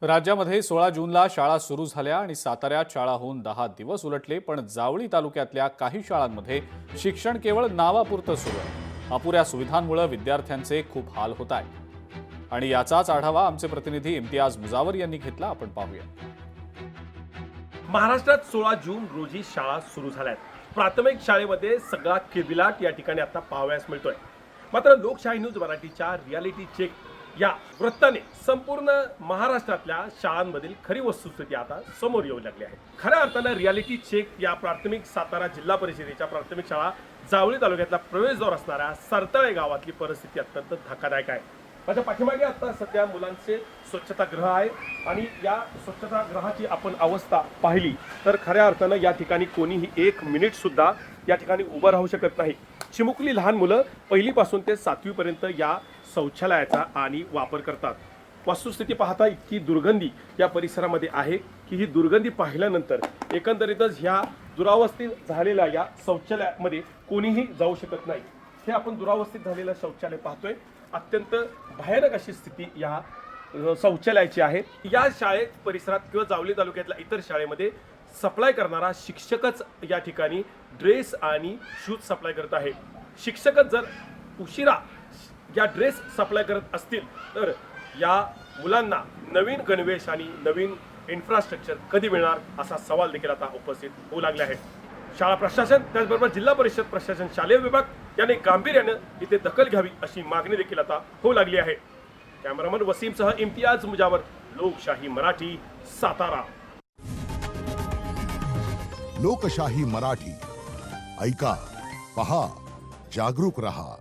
राज्यामध्ये 16 जूनला शाळा सुरू झाल्या आणि साताऱ्यात शाळा होऊन 10 दिवस उलटले, पण जावळी तालुक्यातल्या काही शाळांमध्ये शिक्षण केवळ नावापुरतं सुरू आहे। अपुऱ्या सुविधांमुळे विद्यार्थ्यांचे खूप हाल होत आहेत आणि याचाच आढावा आमचे प्रतिनिधी इम्तियाज मुजावर यांनी घेतला। आपण पाहूया। महाराष्ट्रात 16 जून रोजी शाळा सुरू झाल्यात। प्राथमिक शाळेमध्ये सगळा किलबिलाट या ठिकाणी आता पाहावयास मिळतोय। मात्र लोकशाही न्यूज मराठीच्या रियालिटी चेक या वृत्ताने संपूर्ण महाराष्ट्रातल्या शाळांमधील खरी वस्तुस्थिती आता समोर येऊ लागली आहे। खऱ्या अर्थानं रियालिटी चेक या प्राथमिक सातारा जिल्हा परिषदेच्या प्राथमिक शाळा जावळी तालुक्यातला प्रवेशद्वार असणाऱ्या सरतळे गावातली परिस्थिती अत्यंत धक्कादायक आहे। माझ्या पाठीमागे आता सध्या मुलांचे स्वच्छतागृह आहे आणि या स्वच्छतागृहाची आपण अवस्था पाहिली तर खऱ्या अर्थानं या ठिकाणी कोणीही एक मिनिट सुद्धा या ठिकाणी उभं राहू शकत नाही। चिमुकली लहान मुलं पहिलीपासून ते 7वी पर्यंत या शौचालयाचा आणि वापर करतात। वस्तुस्थिती पाहता इतकी दुर्गंधी या परिसरामध्ये आहे की ही दुर्गंधी पाहिल्यानंतर एकंदरीतच ह्या दुरावस्थित झालेल्या या शौचालयामध्ये कोणीही जाऊ शकत नाही। हे आपण दुरावस्थित झालेलं शौचालय पाहतोय। अत्यंत भयानक अशी स्थिती या शौचालयाची आहे। या शाळेत परिसरात किंवा जावली तालुक्यातल्या इतर शाळेमध्ये सप्लाय करणारा शिक्षकच या ठिकाणी ड्रेस आणि शूज सप्लाय करत आहे। शिक्षकच जर उशिरा या ड्रेस सप्लाय करत असतील तर या मुलांना नवीन गणवेश आणि नवीन इन्फ्रास्ट्रक्चर कधी मिळणार असा सवाल देखील आता उपस्थित होऊ लागले आहे। शाळा प्रशासन त्याचबरोबर जिल्हा परिषद प्रशासन शालेय विभाग याने गांभीर्याने इथे दखल घ्यावी अशी मागणी देखील आता होऊ लागली आहे। कॅमेरामन वसीमसह इम्तियाज मुजावर, लोकशाही मराठी, सातारा। लोकशाही मराठी ऐका, पहा, जागरूक रहा।